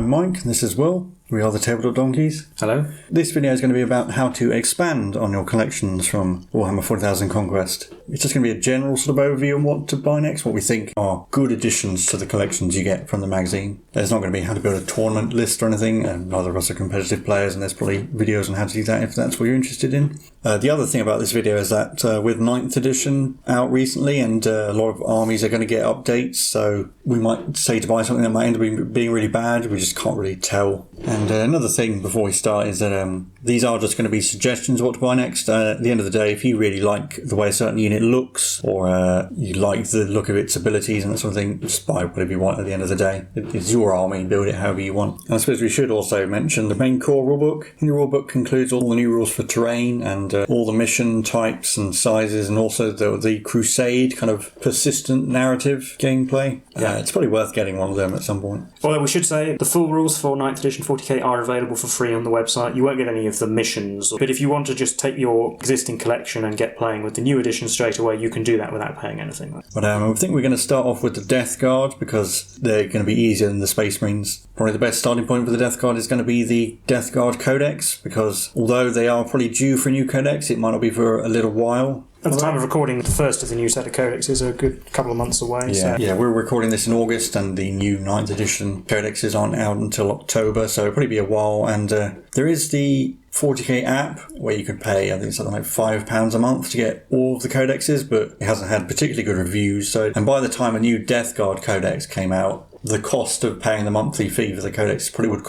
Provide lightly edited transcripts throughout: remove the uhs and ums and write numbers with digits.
I'm Mike, and this is Will. We are the Tabletop Donkeys. Hello. This video is going to be about how to expand on your collections from Warhammer 40,000 Conquest. It's just going to be a general sort of overview on what to buy next, what we think are good additions to the collections you get from the magazine. There's not going to be how to build a tournament list or anything, and neither of us are competitive players, and there's probably videos on how to do that if that's what you're interested in. The other thing about this video is that with 9th edition out recently, and a lot of armies are going to get updates, so we might say to buy something that might end up being really bad. We just can't really tell. And another thing before we start is that these are just going to be suggestions of what to buy next. At the end of the day, if you really like the way a certain unit looks, or you like the look of its abilities and that sort of thing, just buy whatever you want at the end of the day. It's your army, build it however you want. And I suppose we should also mention the main core rulebook. The rulebook includes all the new rules for terrain and all the mission types and sizes, and also the Crusade kind of persistent narrative gameplay. It's probably worth getting one of them at some point. Although we should say the full rules for 9th edition 40k are available for free on the website. You won't get any of the missions, but if you want to just take your existing collection and get playing with the new edition straight away, you can do that without paying anything. But I think we're going to start off with the Death Guard because they're going to be easier than the Space Marines. Probably the best starting point for the Death Guard is going to be the Death Guard Codex, because although they are probably due for a new codex, it might not be for a little while. At the time of recording, the first of the new set of codexes are a good couple of months away. Yeah, we're recording this in August, and the new 9th edition codexes aren't out until October, so it'll probably be a while. And there is the 40k app where you can pay, I think it's something like £5 a month to get all of the codexes, but it hasn't had particularly good reviews. And by the time a new Death Guard codex came out, the cost of paying the monthly fee for the codex would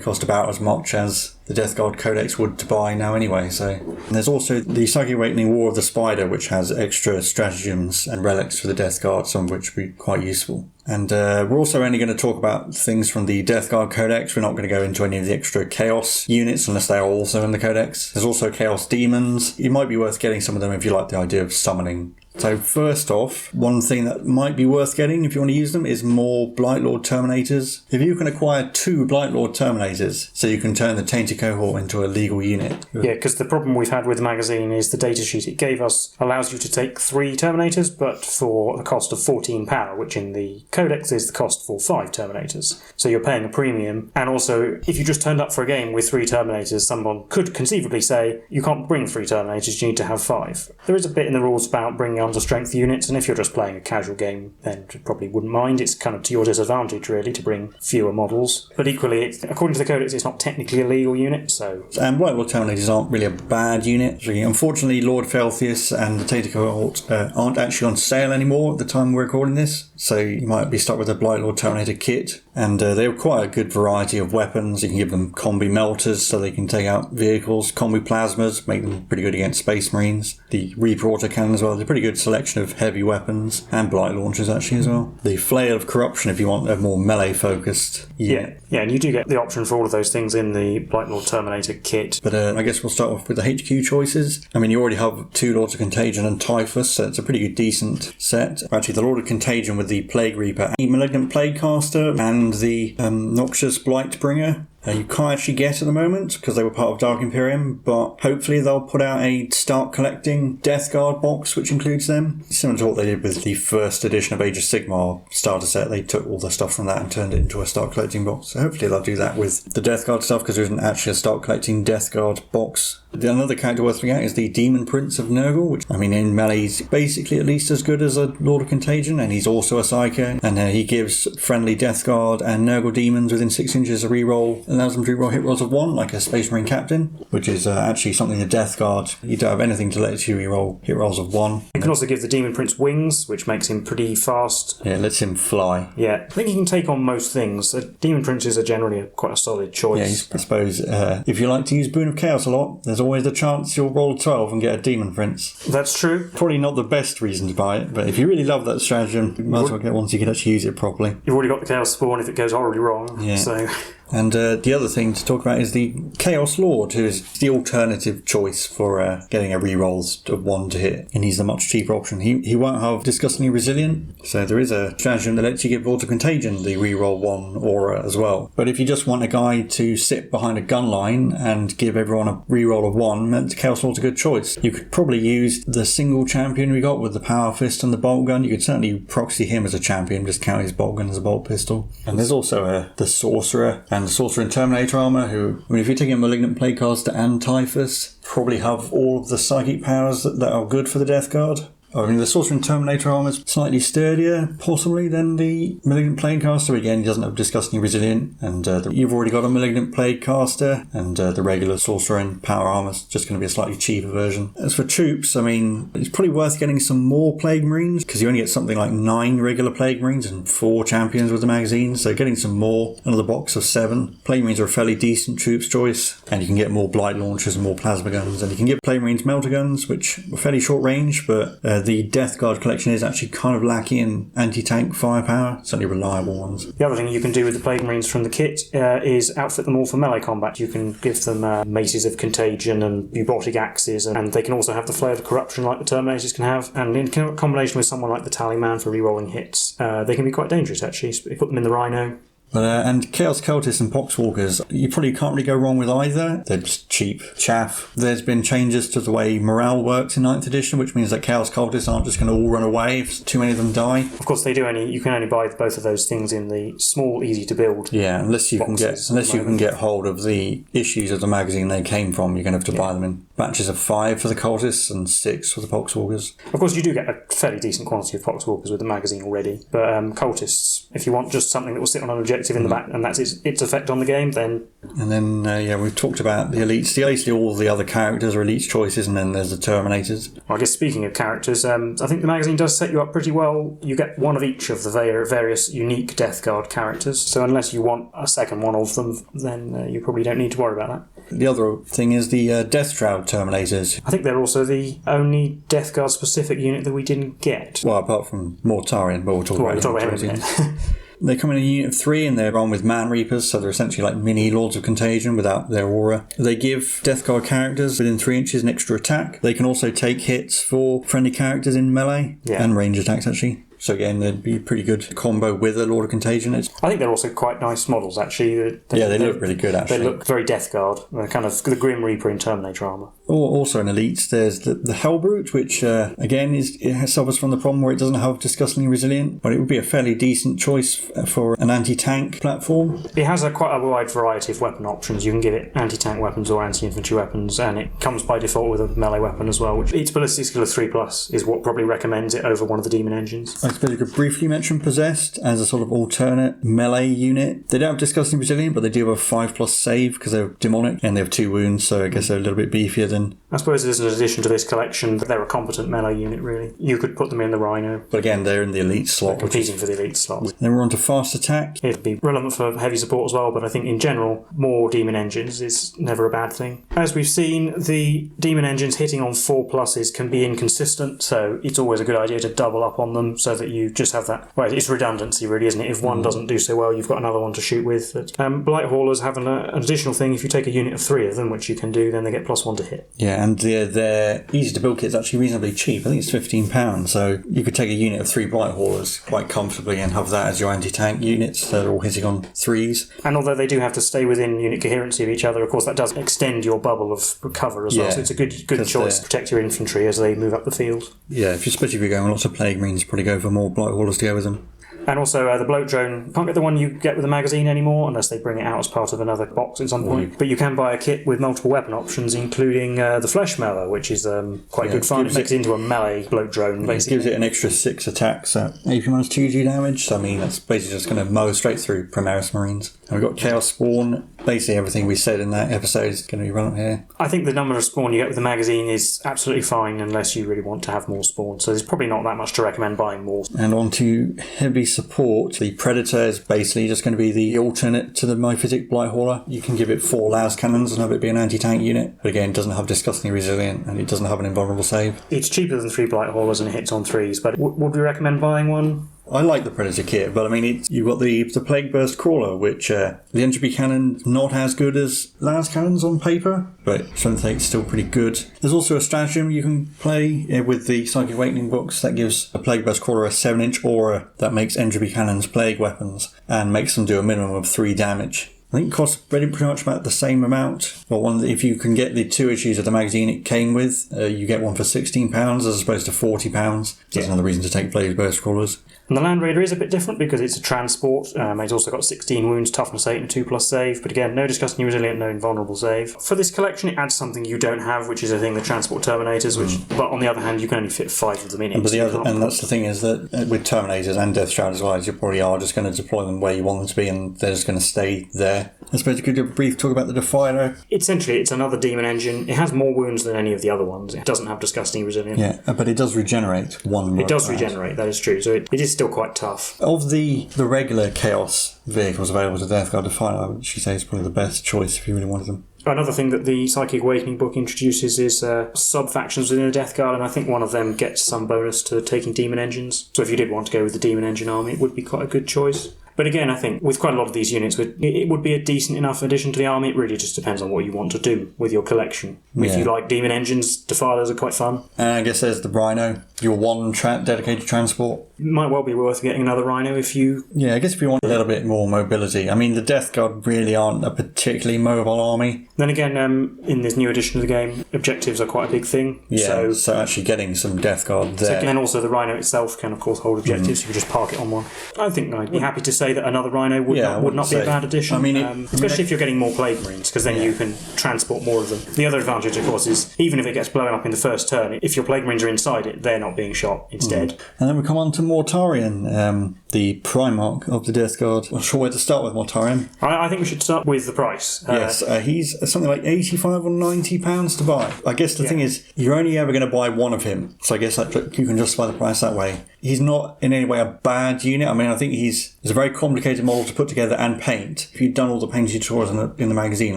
cost about as much as the Death Guard Codex would to buy now anyway. And there's also the Psychic Awakening War of the Spider, which has extra stratagems and relics for the Death Guard, some of which would be quite useful. And we're also only going to talk about things from the Death Guard Codex. We're not going to go into any of the extra Chaos units unless they are also in the Codex. There's also Chaos Demons. It might be worth getting some of them if you like the idea of summoning. So first off, one thing that might be worth getting if you want to use them is more Blightlord Terminators. If you can acquire 2 Blightlord Terminators, so you can turn the Tainted Cohort into a legal unit. Yeah, because the problem we've had with the magazine is the datasheet it gave us allows you to take 3 Terminators, but for the cost of 14 power, which in the Codex is the cost for 5 Terminators. So you're paying a premium, and also if you just turned up for a game with 3 Terminators, someone could conceivably say, you can't bring 3 Terminators, you need to have 5. There is a bit in the rules about bringing under strength units, and if you're just playing a casual game, then you probably wouldn't mind. It's kind of to your disadvantage, really, to bring fewer models. But equally, according to the Codex, it's not technically a legal unit, so... And Blightlord Terminators aren't really a bad unit. Unfortunately, Lord Felthius and the Tainted Cohort aren't actually on sale anymore at the time we're recording this, so you might be stuck with a Blightlord Terminator kit. And they require a good variety of weapons. You can give them combi melters so they can take out vehicles, combi plasmas, make them pretty good against Space Marines. The Reaper autocannon as well. There's a pretty good selection of heavy weapons and blight launchers actually as well. The Flail of Corruption if you want a more melee focused unit. Yeah, and you do get the option for all of those things in the Blightlord Terminator kit. But I guess we'll start off with the HQ choices. I mean, you already have 2 Lords of Contagion and Typhus, so it's a pretty good decent set. Actually, the Lord of Contagion with the Plague Reaper, the Malignant Plague Caster, and the Noxious Blightbringer. You can't actually get at the moment because they were part of Dark Imperium, but hopefully they'll put out a Start Collecting Death Guard box which includes them. Similar to what they did with the first edition of Age of Sigmar starter set, they took all the stuff from that and turned it into a Start Collecting box. So hopefully they'll do that with the Death Guard stuff because there isn't actually a Start Collecting Death Guard box. Another character worth looking at is the Demon Prince of Nurgle, which, I mean, in melee he's basically at least as good as a Lord of Contagion, and he's also a Psycho, and he gives friendly Death Guard and Nurgle demons within 6 inches a reroll, allows them to reroll hit rolls of 1, like a Space Marine Captain, which is actually something the Death Guard, you don't have anything to let you reroll hit rolls of 1. You can also give the Demon Prince wings, which makes him pretty fast. Yeah, it lets him fly. Yeah, I think he can take on most things. Demon Princes are generally quite a solid choice. Yeah, I suppose if you like to use Boon of Chaos a lot, there's always the chance you'll roll 12 and get a Demon Prince. That's true. Probably not the best reason to buy it, but if you really love that stratagem, you might as well get one so you can actually use it properly. You've already got the Chaos Spawn if it goes horribly wrong. Yeah. So And the other thing to talk about is the Chaos Lord, who is the alternative choice for getting a rerolls of 1 to hit. And he's the much cheaper option. He won't have Disgustingly Resilient, so there is a stratagem that lets you give Auto Contagion the reroll 1 aura as well. But if you just want a guy to sit behind a gun line and give everyone a reroll of 1, then the Chaos Lord's a good choice. You could probably use the single champion we got with the Power Fist and the Bolt Gun. You could certainly proxy him as a champion, just count his Bolt Gun as a bolt pistol. And there's also the Sorcerer And the Sorcerer and Terminator armor, who, I mean, if you're taking a Malignant Plaguecaster and Typhus, probably have all of the psychic powers that are good for the Death Guard. I mean, the Sorcerer and Terminator armor is slightly sturdier, possibly, than the Malignant Plaguecaster. Again, he doesn't have Disgusting Resilient, and you've already got a Malignant Plaguecaster, and the regular Sorcerer and Power armor is just going to be a slightly cheaper version. As for troops, I mean, it's probably worth getting some more Plague Marines, because you only get something like 9 regular Plague Marines and 4 champions with the magazine, so getting some more, another box of 7. Plague Marines are a fairly decent troops choice, and you can get more Blight Launchers and more Plasma Guns, and you can get Plague Marines Melter Guns, which are fairly short range, but the Death Guard collection is actually kind of lacking in anti-tank firepower, certainly reliable ones. The other thing you can do with the Plague Marines from the kit is outfit them all for melee combat. You can give them maces of contagion and bubotic axes, and they can also have the Flare of Corruption like the Terminators can have, and in combination with someone like the Tallyman for rerolling hits, they can be quite dangerous actually. So you put them in the Rhino. And Chaos Cultists and Poxwalkers, you probably can't really go wrong with either. They're just cheap chaff. There's been changes to the way morale works in 9th edition, which means that Chaos Cultists aren't just going to all run away if too many of them die. Of course, you can only buy both of those things in the small, easy to build. Yeah, unless you can get hold of the issues of the magazine they came from, you're going to have to buy them in batches of 5 for the Cultists and 6 for the Poxwalkers. Of course, you do get a fairly decent quantity of Poxwalkers with the magazine already, but Cultists, if you want just something that will sit on an objective in the back, and that's its effect on the game, then... And then, we've talked about the elites. Basically, all the other characters are elites choices, and then there's the Terminators. Well, I guess speaking of characters, I think the magazine does set you up pretty well. You get one of each of the various unique Death Guard characters, so unless you want a second one of them, then you probably don't need to worry about that. The other thing is the Death Shroud Terminators. I think they're also the only Death Guard specific unit that we didn't get. Well, apart from Mortarion, but we'll talk about him. They come in a unit of 3 and they're armed with Man Reapers, so they're essentially like mini Lords of Contagion without their aura. They give Death Guard characters within 3 inches an extra attack. They can also take hits for friendly characters in melee and range attacks actually. So again, they'd be a pretty good combo with a Lord of Contagion. I think they're also quite nice models, actually. They look really good, actually. They look very Death Guard. They're kind of the Grim Reaper in Terminator armour. Also in Elites, there's the Hellbrute, which, again, it suffers from the problem where it doesn't have Disgustingly Resilient, but it would be a fairly decent choice for an anti-tank platform. It has quite a wide variety of weapon options. You can give it anti-tank weapons or anti-infantry weapons, and it comes by default with a melee weapon as well, which its ballistic skill of 3+ is what probably recommends it over one of the demon engines. I suppose you could briefly mention Possessed as a sort of alternate melee unit. They don't have Disgusting Resilient, but they do have a 5+ save because they're demonic and they have 2 wounds, so I guess they're a little bit beefier than... I suppose as an addition to this collection, they're a competent melee unit, really. You could put them in the Rhino. But again, they're in the elite slot. They're competing for the elite slot. Then we're on to Fast Attack. It'd be relevant for heavy support as well, but I think in general, more demon engines is never a bad thing. As we've seen, the demon engines hitting on 4+ can be inconsistent, so it's always a good idea to double up on them so that you just have that... Well, it's redundancy, really, isn't it? If one doesn't do so well, you've got another one to shoot with. Blight Haulers have an additional thing. If you take a unit of 3 of them, which you can do, then they get +1 to hit. Yeah, and their easy to build kit's actually reasonably cheap. I think it's £15, so you could take a unit of 3 Blight Haulers quite comfortably and have that as your anti-tank units. They're all hitting on 3s. And although they do have to stay within unit coherency of each other, of course that does extend your bubble of cover as well. So it's a good choice to protect your infantry as they move up the field. Yeah, especially if you're going lots of Plague Marines, probably go for more Blight Haulers to go with them. And also the bloat drone, can't get the one you get with the magazine anymore unless they bring it out as part of another box at some point. But you can buy a kit with multiple weapon options, including the Flesh Mower, which is quite good fun. It makes it into a melee bloat drone, basically. It gives it an extra 6 attacks at AP minus 2G damage. So, I mean, that's basically just going to mow straight through Primaris Marines. And we've got Chaos Spawn. Basically, everything we said in that episode is going to be run up here. I think the number of spawn you get with the magazine is absolutely fine unless you really want to have more spawn. So there's probably not that much to recommend buying more. And on to heavy support. The Predator is basically just going to be the alternate to the Myphysic Blight Hauler. You can give it 4 Laus cannons and have it be an anti-tank unit. But again, it doesn't have Disgustingly Resilient and it doesn't have an invulnerable save. It's cheaper than 3 Blight Haulers and it hits on 3s, but would we recommend buying one? I like the Predator kit, but I mean, you've got the Plague Burst Crawler, which the entropy cannon not as good as Laus cannons on paper, but strength 8 is still pretty good. There's also a stratagem you can play with the Psychic Awakening books that gives a Plague Burst Crawler a 7-inch aura that makes entropy cannons plague weapons and makes them do a minimum of 3 damage. I think it costs pretty much about the same amount Well, if you can get the 2 issues of the magazine it came with, you get one for £16 as opposed to £40. That's another reason to take Blaze Burst Crawlers. And the Land Raider is a bit different because it's a transport. It's also got 16 wounds, toughness 8 and 2+ save. But again, no disgusting resilient, no invulnerable save. For this collection, it adds something you don't have, which is a thing, the transport Terminators, but on the other hand, you can only fit 5 of them in it. And that's the thing is that with Terminators and Death Shroud as well, you probably are just going to deploy them where you want them to be and they're just going to stay there. I suppose you could do a brief talk about the Defiler. Essentially, it's another demon engine. It has more wounds than any of the other ones. It doesn't have disgusting resilient. Yeah, but it does regenerate one. It does regenerate, that is true. So it is still quite tough. Of the regular Chaos vehicles available to Death Guard, Defiler, I would say is probably the best choice if you really wanted them. Another thing that the Psychic Awakening book introduces is sub-factions within the Death Guard, and I think one of them gets some bonus to taking demon engines. So if you did want to go with the demon engine army, it would be quite a good choice. But again, I think with quite a lot of these units, it would be a decent enough addition to the army. It really just depends on what you want to do with your collection. If you like demon engines, Defilers are quite fun. And I guess there's the Rhino, your one dedicated transport. It might well be worth getting another Rhino if you... Yeah, I guess if you want a little bit more mobility. I mean, the Death Guard really aren't a particularly mobile army. Then again, in this new edition of the game, objectives are quite a big thing. Yeah, so actually getting some Death Guard there. And also the Rhino itself can, of course, hold objectives. You can just park it on one. I think I'd be happy to say that another Rhino would not be a bad addition. I mean, especially if you're getting more Plague Marines, because then you can transport more of them. The other advantage, of course, is even if it gets blown up in the first turn, if your Plague Marines are inside it, they're not being shot instead. And then we come on to Mortarion, the Primarch of the Death Guard. I'm not sure where to start with Mortarion. I think we should start with the price. Yes, he's something like £85 or £90 to buy. I guess the thing is, you're only ever going to buy one of him, so I guess you can justify the price that way. He's not in any way a bad unit. I mean, I think he's a very complicated model to put together and paint. If you'd done all the painting tutorials in the magazine,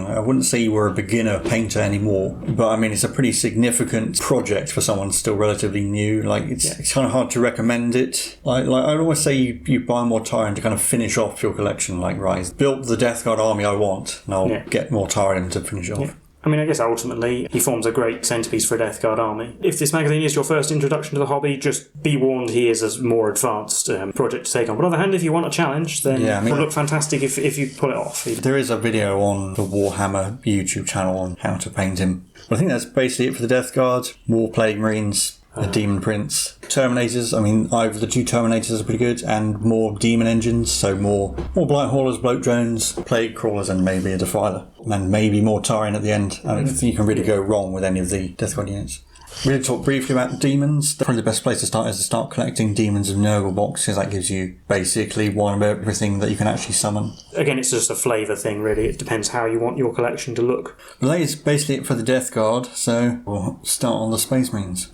I wouldn't say you were a beginner painter anymore, but I mean, it's a pretty significant project for someone still relatively new. Like, it's kind of hard to recommend it. Like I'd always say you buy Mortarion to kind of finish off your collection. Like, right, built the Death Guard army I want, and I'll get Mortarion to finish off. Yeah. I mean, I guess ultimately he forms a great centrepiece for a Death Guard army. If this magazine is your first introduction to the hobby, just be warned he is a more advanced project to take on. But on the other hand, if you want a challenge, then it will look fantastic if you pull it off. There is a video on the Warhammer YouTube channel on how to paint him. But I think that's basically it for the Death Guard. More Plague Marines, a Demon Prince, Terminators. I mean, either the 2 Terminators are pretty good, and more Demon Engines, so more Blight Haulers, Bloat Drones, Plague Crawlers, and maybe a Defiler. And maybe more Mortarion at the end. I don't think you can really go wrong with any of the Death Guard units. We're going to talk briefly about demons. Probably the best place to start is to start collecting demons of Nurgle boxes. That gives you basically one of everything that you can actually summon. Again, it's just a flavour thing, really. It depends how you want your collection to look. Well, that is basically it for the Death Guard, so we'll start on the Space Marines.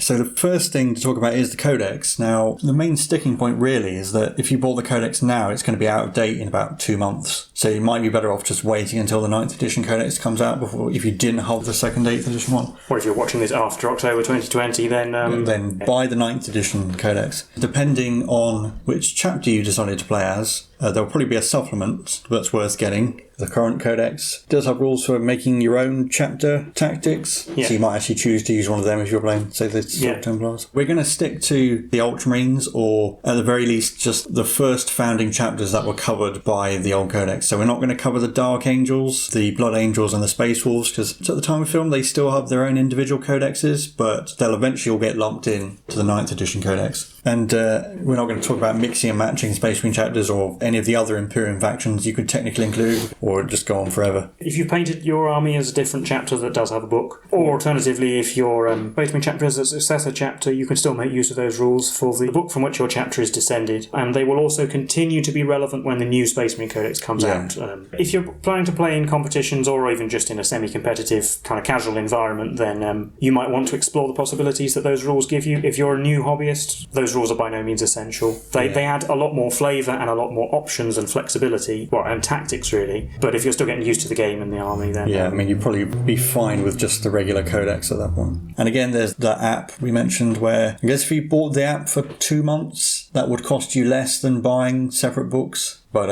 So the first thing to talk about is the Codex. Now, the main sticking point really is that if you bought the Codex now, it's going to be out of date in about 2 months. So you might be better off just waiting until the 9th edition Codex comes out before, if you didn't hold the 2nd 8th edition one. Or if you're watching this after October 2020, then buy the 9th edition Codex. Depending on which chapter you decided to play as, there will probably be a supplement that's worth getting. The current Codex does have rules for making your own chapter tactics, so you might actually choose to use one of them if you're playing, say, the Templars. We're going to stick to the Ultramarines, or at the very least, just the first founding chapters that were covered by the old Codex. So we're not going to cover the Dark Angels, the Blood Angels, and the Space Wolves, because at the time of film, they still have their own individual codexes, but they'll eventually all get lumped in to the 9th edition Codex. And we're not going to talk about mixing and matching Space Marine chapters or any of the other Imperium factions you could technically include, or just go on forever. If you've painted your army as a different chapter that does have a book, or alternatively, if your Space Marine chapter is a successor chapter, you can still make use of those rules for the book from which your chapter is descended, and they will also continue to be relevant when the new Space Marine Codex comes out. If you're planning to play in competitions or even just in a semi-competitive kind of casual environment, then you might want to explore the possibilities that those rules give you. If you're a new hobbyist, those rules are by no means essential. They add a lot more flavour and a lot more options and flexibility, and tactics really, but if you're still getting used to the game and the army, then I mean, you'd probably be fine with just the regular Codex at that point. And again, there's the app we mentioned, where I guess if you bought the app for 2 months, that would cost you less than buying separate books, but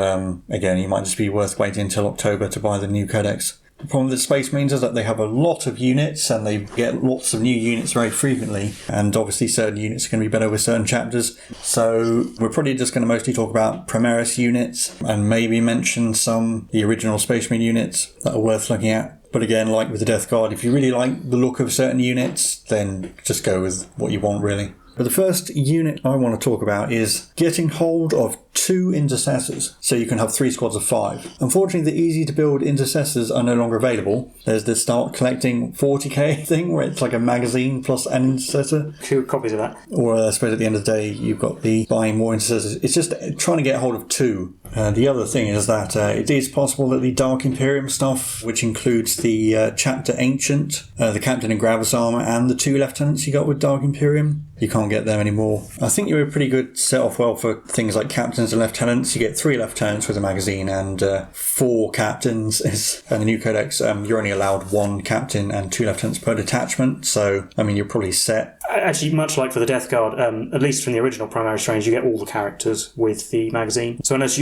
again, you might just be worth waiting until October to buy the new Codex. The problem with the Space Marines is that they have a lot of units and they get lots of new units very frequently, and obviously certain units are going to be better with certain chapters. So we're probably just going to mostly talk about Primaris units and maybe mention some the original Space Marine units that are worth looking at. But again, like with the Death Guard, if you really like the look of certain units, then just go with what you want, really. But the first unit I want to talk about is getting hold of 2 intercessors, so you can have 3 squads of 5. Unfortunately, the easy to build intercessors are no longer available. There's the start collecting 40k thing, where it's like a magazine plus an intercessor. 2 copies of that. Or I suppose at the end of the day, you've got the buying more intercessors. It's just trying to get hold of 2. The other thing is that it is possible that the Dark Imperium stuff, which includes the Chapter Ancient, the Captain in Gravis armor, and the 2 lieutenants you got with Dark Imperium, you can't get them anymore. I think you're a pretty good set off well for things like captains and lieutenants. You get 3 lieutenants with a magazine and 4 captains. And the new codex, you're only allowed 1 captain and 2 lieutenants per detachment. So, I mean, you're probably set. Actually, much like for the Death Guard, at least from the original Primaris range, you get all the characters with the magazine. So unless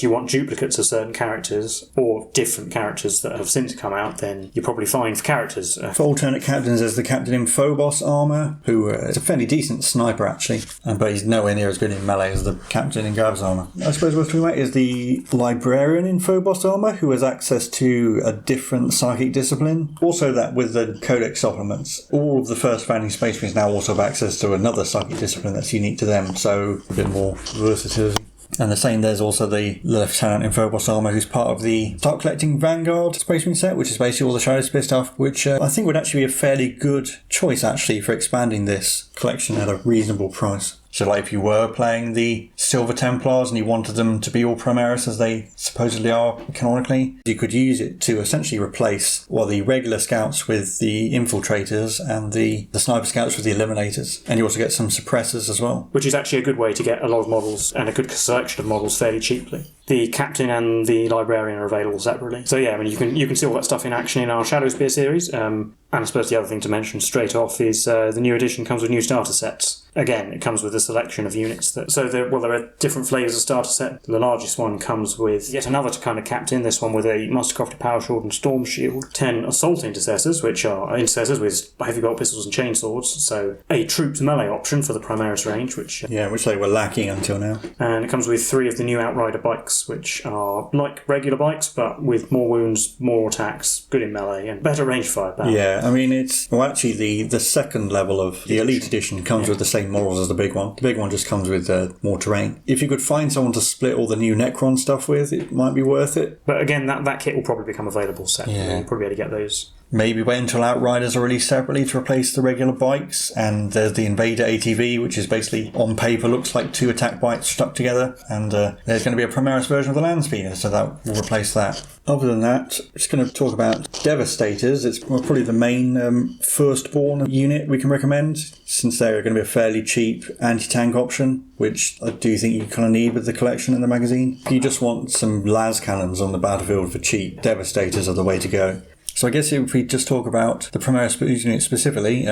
you want duplicates of certain characters or different characters that have since come out, then you're probably fine for characters. For alternate captains, there's the Captain in Phobos armor, who is a fairly decent sniper, actually, but he's nowhere near as good in melee as the Captain in Gravis armor. I suppose worth talking about is the Librarian in Phobos armor, who has access to a different psychic discipline. Also that with the Codex supplements, all of the first founding Space Marines now also have access to another psychic discipline that's unique to them, so a bit more versatility. And the same, there's also the Lieutenant in Phobos armor, who's part of the Start Collecting Vanguard Space Marine set, which is basically all the Shadow Spear stuff, which I think would actually be a fairly good choice, actually, for expanding this collection at a reasonable price. So like if you were playing the Silver Templars and you wanted them to be all Primaris as they supposedly are canonically, you could use it to essentially replace the regular scouts with the infiltrators and the sniper scouts with the eliminators. And you also get some suppressors as well. Which is actually a good way to get a lot of models and a good selection of models fairly cheaply. The Captain and the Librarian are available separately. So yeah, I mean you can see all that stuff in action in our Shadow Spear series. And I suppose the other thing to mention straight off is the new edition comes with new starter sets. Again, it comes with a selection of units. There are different flavours of starter set. The largest one comes with yet another kind of captain, this one with a Mastercrafted Power Sword and Storm Shield. 10 Assault Intercessors, which are intercessors with heavy bolt pistols and chainswords, so a troops melee option for the Primaris range, which they were lacking until now. And it comes with 3 of the new Outrider bikes, which are like regular bikes, but with more wounds, more attacks, good in melee, and better range firepower. Yeah, I mean, actually the second level of the Elite Edition comes with the same models as the big one. The big one just comes with more terrain. If you could find someone to split all the new Necron stuff with, it might be worth it. But again, that kit will probably become available separately. Yeah. You'll probably be able to get those. Maybe wait until Outriders are released separately to replace the regular bikes, and there's the Invader ATV, which is basically on paper looks like 2 attack bikes stuck together, and there's going to be a Primaris version of the Landspeeder, so that will replace that. Other than that, I'm just going to talk about Devastators. It's probably the main firstborn unit we can recommend, since they're going to be a fairly cheap anti-tank option, which I do think you kind of need with the collection and the magazine. If you just want some las cannons on the battlefield for cheap, Devastators are the way to go. So I guess if we just talk about the Primaris unit specifically,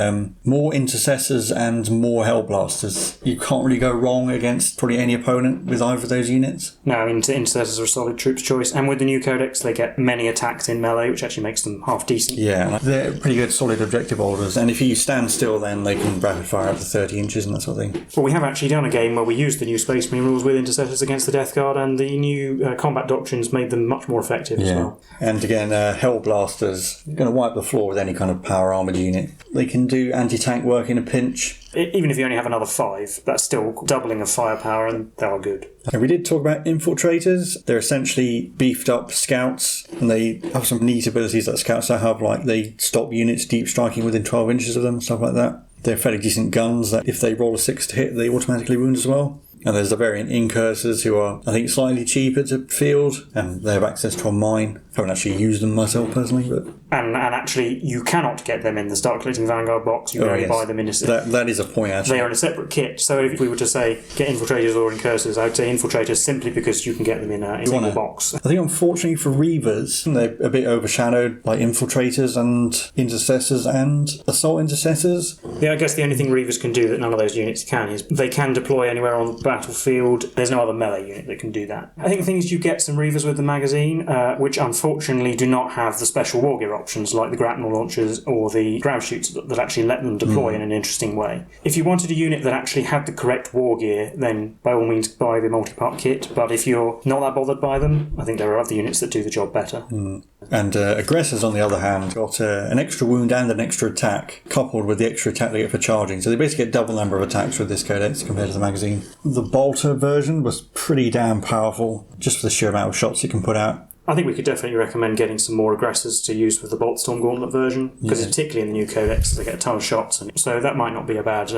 more Intercessors and more Hellblasters. You can't really go wrong against probably any opponent with either of those units. No, I mean, Intercessors are a solid troops choice, and with the new codex they get many attacks in melee, which actually makes them half decent. Yeah, they're pretty good solid objective holders, and if you stand still then they can rapid fire up to 30 inches and that sort of thing. Well, we have actually done a game where we used the new Space Marine rules with Intercessors against the Death Guard, and the new combat doctrines made them much more effective as well. And again, Hellblasters going to wipe the floor with any kind of power armoured unit. They can do anti-tank work in a pinch. Even if you only have another 5, that's still doubling of firepower, and they are good. And we did talk about infiltrators. They're essentially beefed up scouts, and they have some neat abilities that scouts have, like they stop units deep striking within 12 inches of them, stuff like that. They're fairly decent guns that if they roll a 6 to hit, they automatically wound as well. And there's the variant Incursors, who are, I think, slightly cheaper to field, and they have access to a mine. I haven't actually used them myself personally, but... And actually, you cannot get them in the Start Collecting Vanguard box. You can only buy them in a... That is a point, actually. They are in a separate kit. So if we were to say, get Infiltrators or Incursors, I would say Infiltrators simply because you can get them in a single box. I think, unfortunately for Reavers, they're a bit overshadowed by Infiltrators and Intercessors and Assault Intercessors. Yeah, I guess the only thing Reavers can do that none of those units can is they can deploy anywhere on the battlefield. There's no other melee unit that can do that. I think the thing is you get some Reavers with the magazine, which unfortunately do not have the special war gear options like the grapnel launchers or the ground shoots that actually let them deploy in an interesting way. If you wanted a unit that actually had the correct war gear, then by all means buy the multi-part kit, but if you're not that bothered by them, I think there are other units that do the job better. And aggressors, on the other hand, got an extra wound and an extra attack, coupled with the extra attack they get for charging. So they basically get double number of attacks with this codex compared to the magazine. The bolter version was pretty damn powerful, just for the sheer amount of shots it can put out. I think we could definitely recommend getting some more aggressors to use with the Boltstorm Gauntlet version, because particularly in the new codex, they get a ton of shots, and so that might not be a bad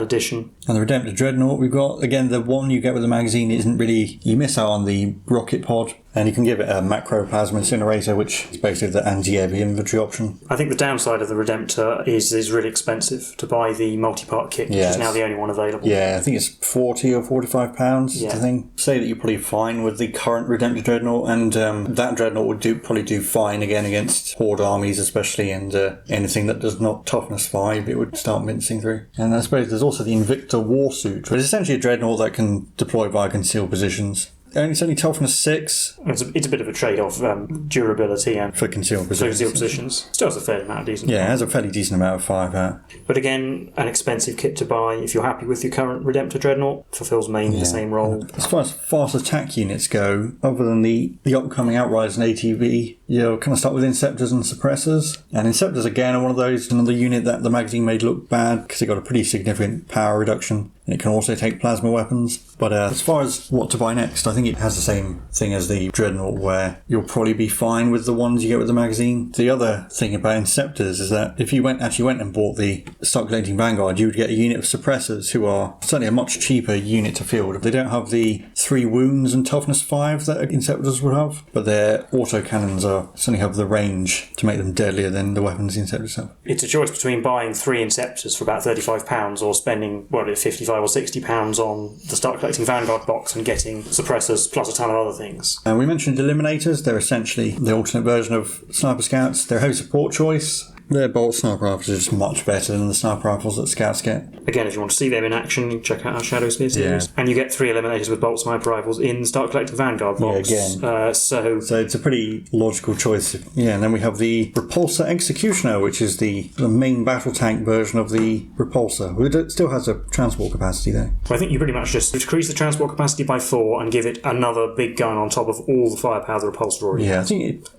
addition. And the Redemptor Dreadnought we've got, again, the one you get with the magazine isn't really... You miss out on the rocket pod, and you can give it a macro plasma incinerator, which is basically the anti-heavy infantry option. I think the downside of the Redemptor is really expensive to buy the multi-part kit, which is now the only one available. Yeah, I think it's £40 or £45 is the thing. Say that you're probably fine with the current Redemptor Dreadnought, and that Dreadnought would probably do fine again against Horde armies especially, and anything that does not toughness 5, it would start mincing through. And I suppose there's also the Invictor Warsuit, which is essentially a Dreadnought that can deploy via concealed positions. It's only toughness 6. It's a bit of a trade-off, durability and for concealed positions. Still has a fair amount of decent. Yeah, it has a fairly decent amount of firepower. But again, an expensive kit to buy if you're happy with your current Redemptor Dreadnought. Fulfills mainly the same role. As far as fast attack units go, other than the upcoming Outriders and ATV, you'll kind of start with Inceptors and Suppressors. And Inceptors, again, are one of those, another unit that the magazine made look bad because it got a pretty significant power reduction. And it can also take plasma weapons. But as far as what to buy next, I think it has the same thing as the Dreadnought, where you'll probably be fine with the ones you get with the magazine. The other thing about Inceptors is that if you went and bought the Start Collecting Vanguard, you would get a unit of Suppressors who are certainly a much cheaper unit to field. They don't have the 3 wounds and toughness 5 that Inceptors would have, but their autocannons certainly have the range to make them deadlier than the weapons the Inceptors have. It's a choice between buying 3 Inceptors for about £35 or spending, £55 or £60 on the Start Collecting Vanguard box and getting Suppressors plus a ton of other things. And we mentioned Eliminators. They're essentially the alternate version of Sniper Scouts. They're a heavy support choice. Their bolt sniper rifles are just much better than the sniper rifles that Scouts get. Again, if you want to see them in action, you can check out our Shadow Spear series. And you get 3 Eliminators with bolt sniper rifles in the Start Collecting Vanguard box. Yeah, again. So it's a pretty logical choice. Yeah, and then we have the Repulsor Executioner, which is the main battle tank version of the Repulsor. It still has a transport capacity though. Well, I think you pretty much just decrease the transport capacity by 4 and give it another big gun on top of all the firepower the Repulsor already has.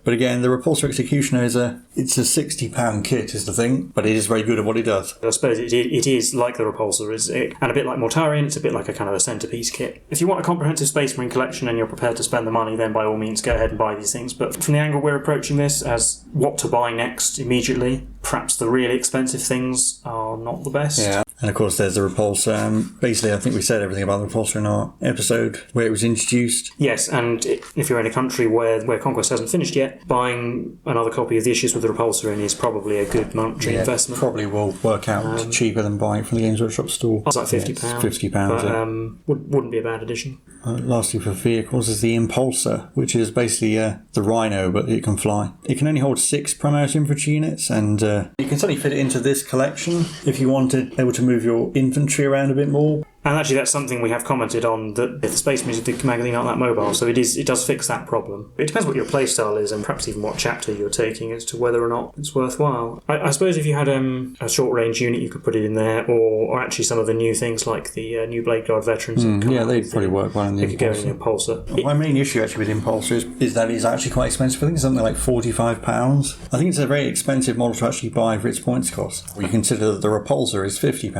But again, the Repulsor Executioner is a £60 kit is the thing, but it is very good at what it does. I suppose it is like the Repulsor, and a bit like Mortarion, it's a bit like a kind of a centrepiece kit. If you want a comprehensive Space Marine collection and you're prepared to spend the money, then by all means go ahead and buy these things. But from the angle we're approaching this as what to buy next immediately, perhaps the really expensive things are not the best. Yeah. And of course there's the Repulsor. Basically I think we said everything about the Repulsor in our episode where it was introduced. Yes, and if you're in a country where Conquest hasn't finished yet, buying another copy of the issues with the Repulsor in is probably a good monetary investment. Probably will work out cheaper than buying it from the Games Workshop store. It's like £50. £50. But wouldn't be a bad addition. Lastly for vehicles is the Impulsor, which is basically the Rhino, but it can fly. It can only hold 6 Primaris infantry units, and you can certainly fit it into this collection if you wanted able to move your infantry around a bit more. And actually that's something we have commented on, that the Space Marines of the magazine aren't that mobile, so it does fix that problem. It depends what your playstyle is and perhaps even what chapter you're taking as to whether or not it's worthwhile. I suppose if you had a short range unit you could put it in there, or actually some of the new things like the new Blade Guard veterans. They'd probably work well in the Impulsor. They could go in the Impulsor. My main issue actually with Impulsor is that it's actually quite expensive. I think it's something like £45. I think it's a very expensive model to actually buy for its points cost. When you consider that the Repulsor is £50.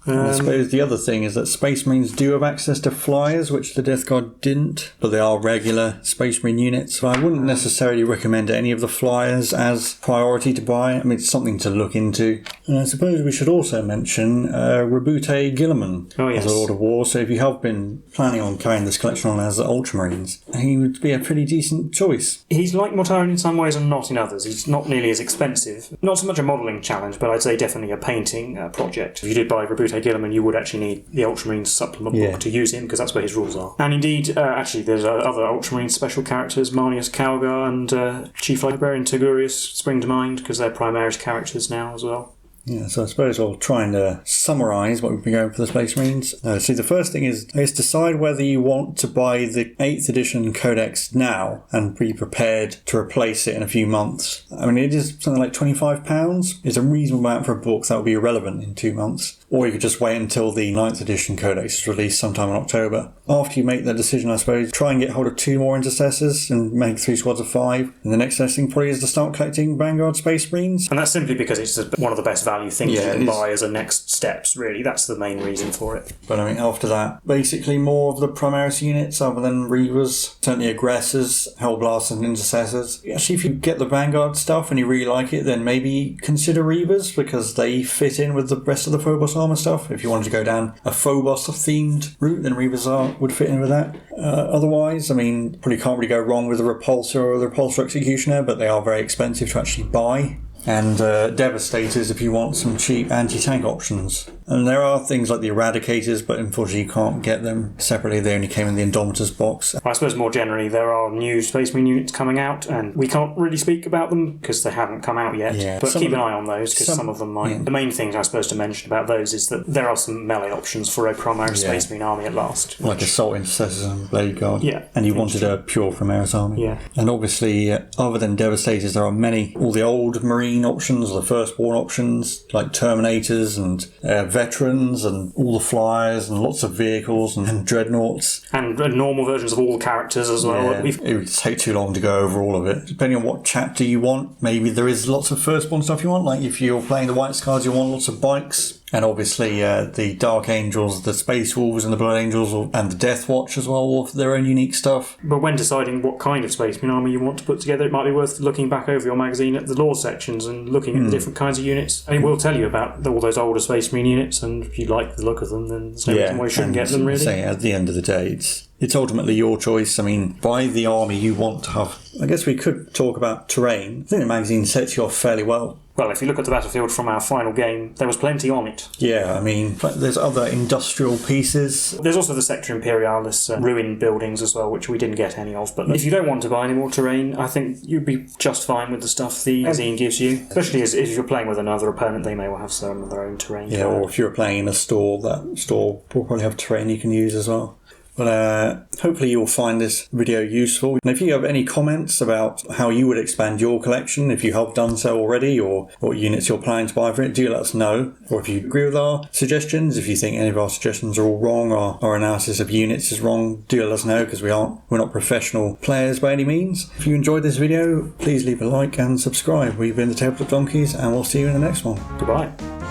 I suppose the other thing is that Space Marines do have access to flyers, which the Death Guard didn't, but they are regular Space Marine units. So I wouldn't necessarily recommend any of the flyers as priority to buy. I mean, it's something to look into. And I suppose we should also mention Rabute Gilliman as a Lord of War. So if you have been planning on carrying this collection on as Ultramarines, he would be a pretty decent choice. He's like Mortarion in some ways and not in others. He's not nearly as expensive. Not so much a modelling challenge, but I'd say definitely a painting project. If you did buy Rabute Gilliman, you would actually need the Ultramarines supplement book to use him, because that's where his rules are. And indeed, actually, there's other Ultramarine special characters, Marnius Calgar and Chief Librarian Togurius spring to mind, because they're Primaris characters now as well. Yeah, so I suppose I'll try and summarise what we've been going for the Space Marines. See, the first thing is, I guess, decide whether you want to buy the 8th edition Codex now and be prepared to replace it in a few months. I mean, it is something like £25. It's a reasonable amount for a book that will be irrelevant in 2 months. Or you could just wait until the 9th edition Codex is released sometime in October. After you make that decision, I suppose, try and get hold of 2 more Intercessors and make 3 squads of 5. And the next best thing probably is to start collecting Vanguard Space Marines. And that's simply because it's one of the best value things you can buy as a next steps, really. That's the main reason for it. But I mean, after that, basically more of the Primaris units other than Reavers, certainly Aggressors, Hellblasters and Intercessors. Actually, if you get the Vanguard stuff and you really like it, then maybe consider Reavers because they fit in with the rest of the Phobos armor stuff. If you wanted to go down a Phobos themed route, then Reavers would fit in with that. Otherwise, I mean, probably can't really go wrong with the Repulsor or the Repulsor Executioner, but they are very expensive to actually buy. And Devastators if you want some cheap anti-tank options. And there are things like the Eradicators, but unfortunately you can't get them separately. They only came in the Indomitors box. I suppose more generally there are new Space Marine units coming out, and we can't really speak about them because they haven't come out yet. Yeah, but keep an eye on those because some of them might. Yeah. The main thing I suppose to mention about those is that there are some melee options for a Primaris Space Marine army at last. Like Assault Intercessors and Blade Guard. Yeah. And you wanted a pure Primaris army. Yeah. And obviously, other than Devastators, there are many, all the old Marine options, or the Firstborn options, like Terminators and Veterans and all the Flyers and lots of vehicles and Dreadnoughts. And normal versions of all the characters as well. Yeah, it would take too long to go over all of it. Depending on what chapter you want, maybe there is lots of Firstborn stuff you want, like if you're playing the White Scars, you want lots of bikes. And obviously the Dark Angels, the Space Wolves and the Blood Angels and the Death Watch as well all have their own unique stuff. But when deciding what kind of Space Marine army you want to put together, it might be worth looking back over your magazine at the lore sections and looking at the different kinds of units. And it will tell you about all those older Space Marine units, and if you like the look of them, then there's no reason why you shouldn't get them, really. Say, at the end of the day, it's ultimately your choice. I mean, buy the army you want to have. I guess we could talk about terrain. I think the magazine sets you off fairly well. Well, if you look at the battlefield from our final game, there was plenty on it. Yeah, I mean, there's other industrial pieces. There's also the Sector Imperialis ruined buildings as well, which we didn't get any of. But if you don't want to buy any more terrain, I think you'd be just fine with the stuff the magazine gives you. Especially if you're playing with another opponent, they may well have some of their own terrain. Yeah, or if you're playing in a store, that store will probably have terrain you can use as well. But hopefully you'll find this video useful. And if you have any comments about how you would expand your collection, if you have done so already, or what units you're planning to buy for it, do let us know. Or if you agree with our suggestions, if you think any of our suggestions are all wrong, or our analysis of units is wrong, do let us know, because we're not professional players by any means. If you enjoyed this video, please leave a like and subscribe. We've been the Tabletop Donkeys, and we'll see you in the next one. Goodbye.